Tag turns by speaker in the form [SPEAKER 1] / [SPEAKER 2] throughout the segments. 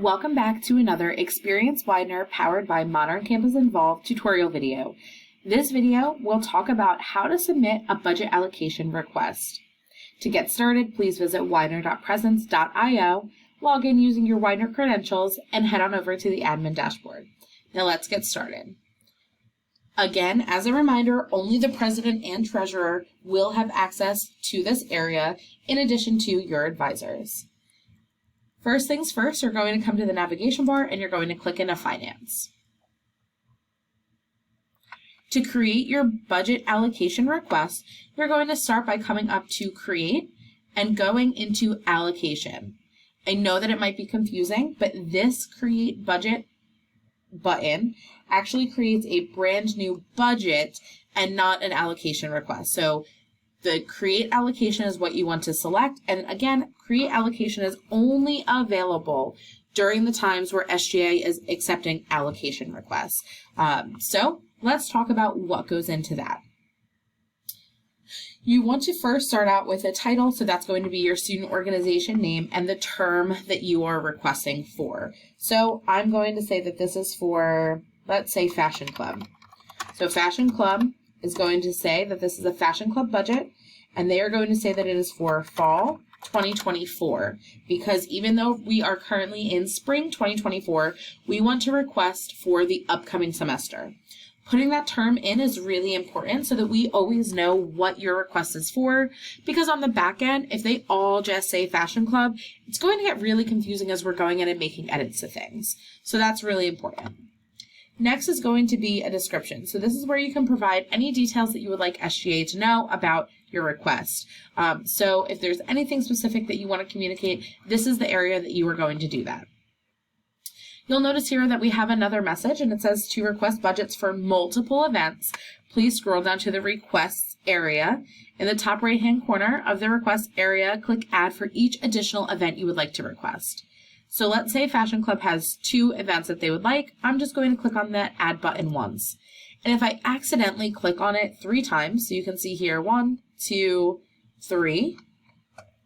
[SPEAKER 1] Welcome back to another Experience Widener powered by Modern Campus Involved tutorial video. This video will talk about how to submit a budget allocation request. To get started, please visit widener.presence.io, log in using your Widener credentials, and head on over to the admin dashboard. Now let's get started. Again, as a reminder, only the president and treasurer will have access to this area in addition to your advisors. First things first, you're going to come to the navigation bar and you're going to click into Finance. To create your budget allocation request, you're going to start by coming up to Create and going into Allocation. I know that it might be confusing, but this Create Budget button actually creates a brand new budget and not an allocation request. So the Create Allocation is what you want to select. And again, Create Allocation is only available during the times where SGA is accepting allocation requests. So let's talk about what goes into that. You want to first start out with a title, so that's going to be your student organization name and the term that you are requesting for. So I'm going to say that this is for, let's say, Fashion Club. So Fashion Club is going to say that this is a Fashion Club budget, and they are going to say that it is for fall 2024, because even though we are currently in spring 2024, we want to request for the upcoming semester. Putting that term in is really important so that we always know what your request is for, because on the back end, if they all just say Fashion Club, it's going to get really confusing as we're going in and making edits to things. So that's really important. Next is going to be a description. So this is where you can provide any details that you would like SGA to know about your request. So if there's anything specific that you want to communicate, this is the area that you are going to do that. You'll notice here that we have another message, and it says to request budgets for multiple events. Please scroll down to the requests area. In the top right-hand corner of the request area, click Add for each additional event you would like to request. So let's say Fashion Club has 2 events that they would like. I'm just going to click on that Add button once. And if I accidentally click on it 3 times, so you can see here 1, 2, 3,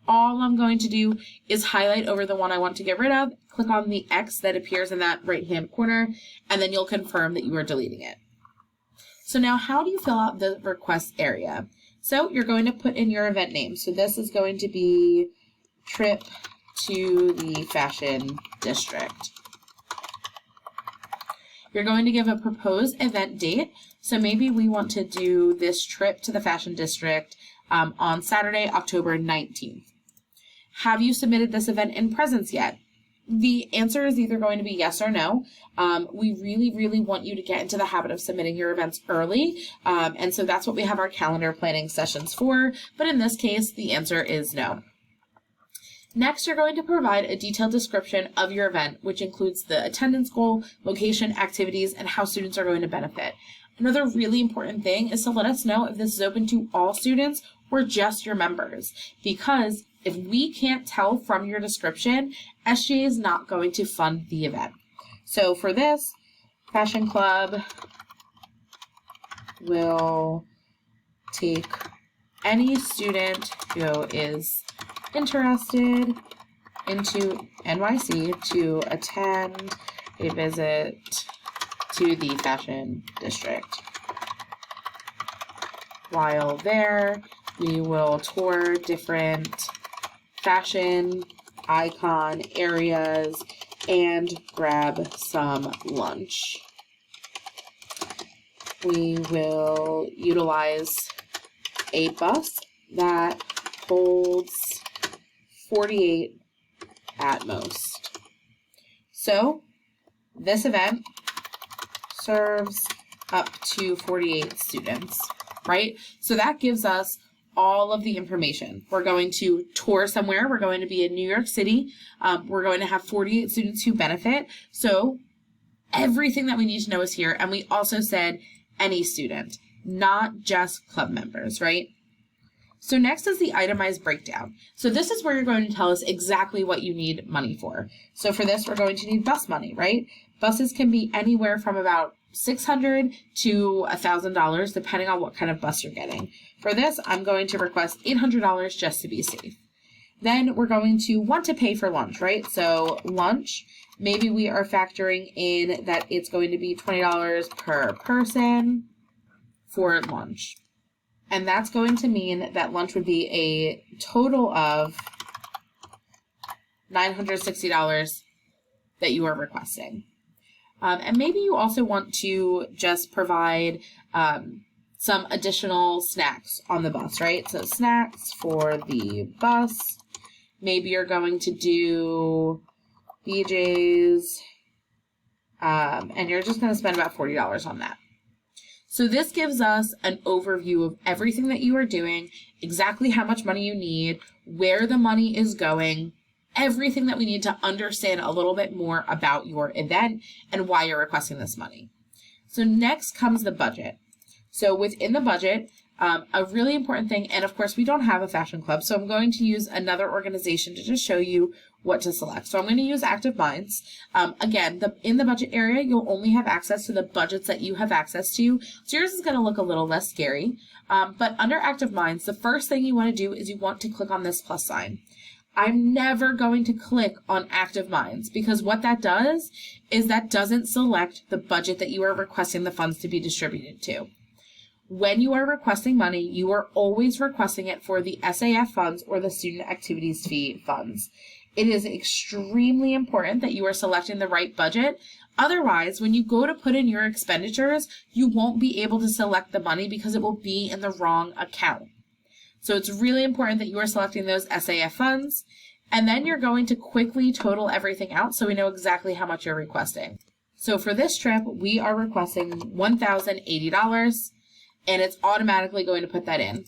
[SPEAKER 1] all I'm going to do is highlight over the one I want to get rid of, click on the X that appears in that right-hand corner, and then you'll confirm that you are deleting it. So now how do you fill out the request area? So you're going to put in your event name. So this is going to be Trip to the Fashion District. You're going to give a proposed event date. So maybe we want to do this trip to the Fashion District on Saturday, October 19th. Have you submitted this event in Presence yet? The answer is either going to be yes or no. We really want you to get into the habit of submitting your events early. And so that's what we have our calendar planning sessions for. But in this case, the answer is no. Next, you're going to provide a detailed description of your event, which includes the attendance goal, location, activities, and how students are going to benefit. Another really important thing is to let us know if this is open to all students or just your members, because if we can't tell from your description, SGA is not going to fund the event. So for this, Fashion Club will take any student who is interested into NYC to attend a visit to the Fashion District. While there, we will tour different fashion icon areas and grab some lunch. We will utilize a bus that holds 48 at most. So this event serves up to 48 students, right? So that gives us all of the information. We're going to tour somewhere. We're going to be in New York City. We're going to have 48 students who benefit. So everything that we need to know is here. And we also said any student, not just club members, right? So next is the itemized breakdown. So this is where you're going to tell us exactly what you need money for. So for this, we're going to need bus money, right? Buses can be anywhere from about $600 to $1,000, depending on what kind of bus you're getting. For this, I'm going to request $800 just to be safe. Then we're going to want to pay for lunch, right? So lunch, maybe we are factoring in that it's going to be $20 per person for lunch. And that's going to mean that lunch would be a total of $960 that you are requesting. And maybe you also want to just provide some additional snacks on the bus, right? So snacks for the bus. Maybe you're going to do BJ's, and you're just going to spend about $40 on that. So this gives us an overview of everything that you are doing, exactly how much money you need, where the money is going, everything that we need to understand a little bit more about your event and why you're requesting this money. So next comes the budget. So within the budget, a really important thing, and of course we don't have a fashion club, so I'm going to use another organization to just show you what to select. So I'm going to use Active Minds. Again, in the budget area, you'll only have access to the budgets that you have access to. So yours is going to look a little less scary. But under Active Minds, the first thing you want to do is you want to click on this plus sign. I'm never going to click on Active Minds because what that does is that doesn't select the budget that you are requesting the funds to be distributed to. When you are requesting money, you are always requesting it for the SAF funds or the Student Activities Fee funds. It is extremely important that you are selecting the right budget. Otherwise, when you go to put in your expenditures, you won't be able to select the money because it will be in the wrong account. So it's really important that you are selecting those SAF funds, and then you're going to quickly total everything out so we know exactly how much you're requesting. So for this trip, we are requesting $1,080, and it's automatically going to put that in.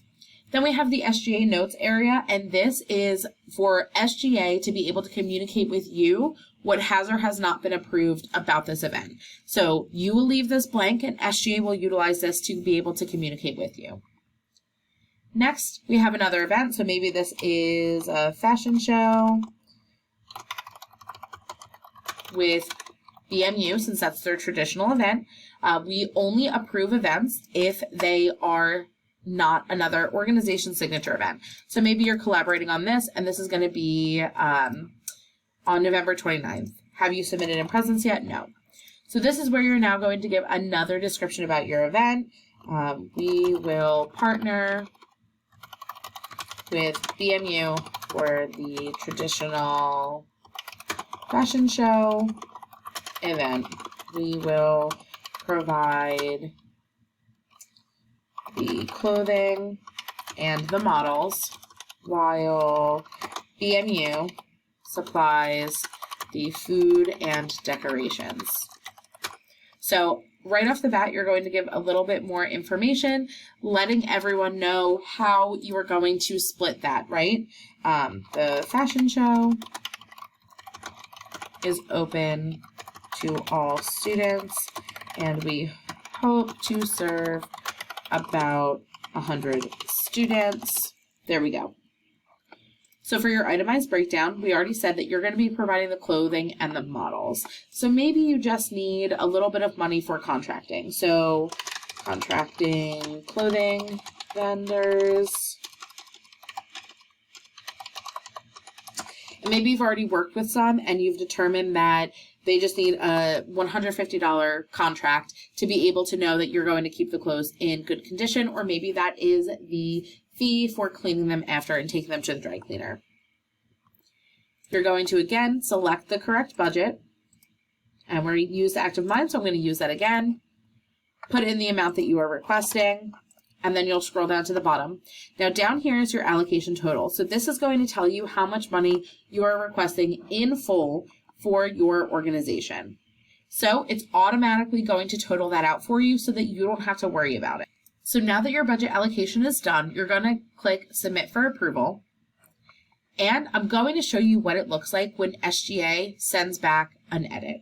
[SPEAKER 1] Then we have the SGA notes area, and this is for SGA to be able to communicate with you what has or has not been approved about this event. So you will leave this blank, and SGA will utilize this to be able to communicate with you. Next, we have another event. So maybe this is a fashion show with BMU, since that's their traditional event. We only approve events if they are not another organization signature event. So maybe you're collaborating on this, and this is going to be on November 29th. Have you submitted in presence yet? No. So this is where you're now going to give another description about your event. We will partner with BMU for the traditional fashion show event. We will provide the clothing and the models while BMU supplies the food and decorations. So right off the bat, you're going to give a little bit more information, letting everyone know how you are going to split that, right? The fashion show is open to all students, and we hope to serve about 100 students. There we go. So for your itemized breakdown, we already said that you're going to be providing the clothing and the models. So maybe you just need a little bit of money for contracting. So contracting clothing vendors. And maybe you've already worked with some and you've determined that they just need a $150 contract to be able to know that you're going to keep the clothes in good condition, or maybe that is the fee for cleaning them after and taking them to the dry cleaner. You're going to, again, select the correct budget, and we're going to use the Active Mind, so I'm going to use that again. Put in the amount that you are requesting, and then you'll scroll down to the bottom. Now down here is your allocation total. So this is going to tell you how much money you are requesting in full for your organization. So it's automatically going to total that out for you so that you don't have to worry about it. So now that your budget allocation is done, you're going to click Submit for Approval. And I'm going to show you what it looks like when SGA sends back an edit.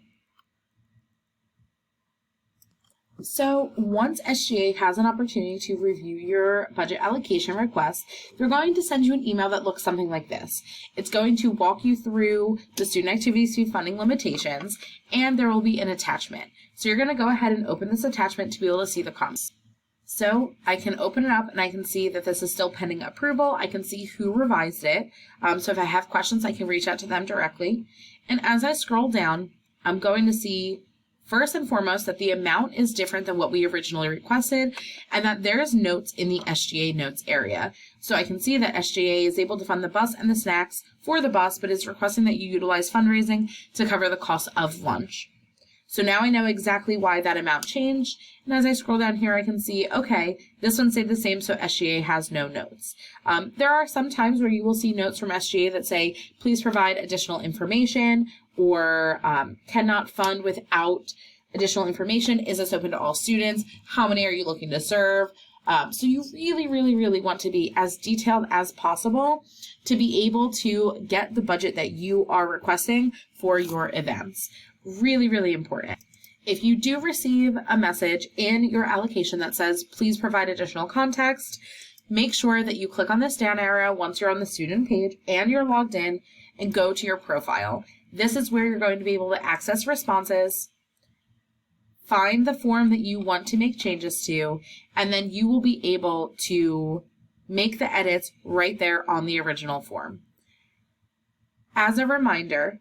[SPEAKER 1] So once SGA has an opportunity to review your budget allocation request, they're going to send you an email that looks something like this. It's going to walk you through the Student Activities Fee funding limitations, and there will be an attachment. So you're going to go ahead and open this attachment to be able to see the comments. So I can open it up and I can see that this is still pending approval. I can see who revised it. So if I have questions, I can reach out to them directly. And as I scroll down, I'm going to see first and foremost that the amount is different than what we originally requested and that there's notes in the SGA notes area. So I can see that SGA is able to fund the bus and the snacks for the bus, but is requesting that you utilize fundraising to cover the cost of lunch. So now I know exactly why that amount changed. And as I scroll down here, I can see, okay, this one stayed the same, so SGA has no notes. There are some times where you will see notes from SGA that say, please provide additional information, or cannot fund without additional information. Is this open to all students? How many are you looking to serve? So you really want to be as detailed as possible to be able to get the budget that you are requesting for your events. Really important. If you do receive a message in your allocation that says, please provide additional context, make sure that you click on this down arrow once you're on the student page and you're logged in and go to your profile. This is where you're going to be able to access responses, find the form that you want to make changes to, and then you will be able to make the edits right there on the original form. As a reminder,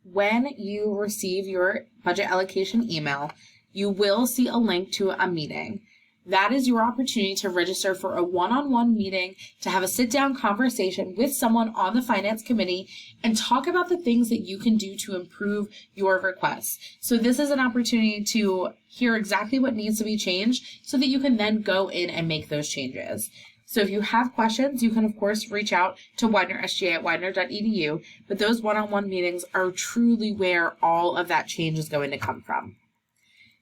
[SPEAKER 1] when you receive your budget allocation email, you will see a link to a meeting. That is your opportunity to register for a one-on-one meeting, to have a sit-down conversation with someone on the finance committee and talk about the things that you can do to improve your requests. So this is an opportunity to hear exactly what needs to be changed so that you can then go in and make those changes. So if you have questions, you can of course reach out to Widener SGA at widener.edu, but those one-on-one meetings are truly where all of that change is going to come from.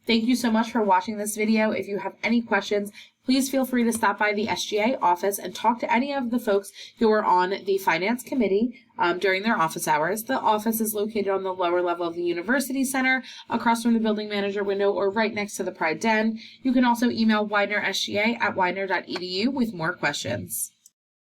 [SPEAKER 1] Thank you so much for watching this video. If you have any questions, please feel free to stop by the SGA office and talk to any of the folks who are on the finance committee during their office hours. The office is located on the lower level of the University Center, across from the building manager window, or right next to the Pride Den. You can also email widenersga at widener.edu with more questions.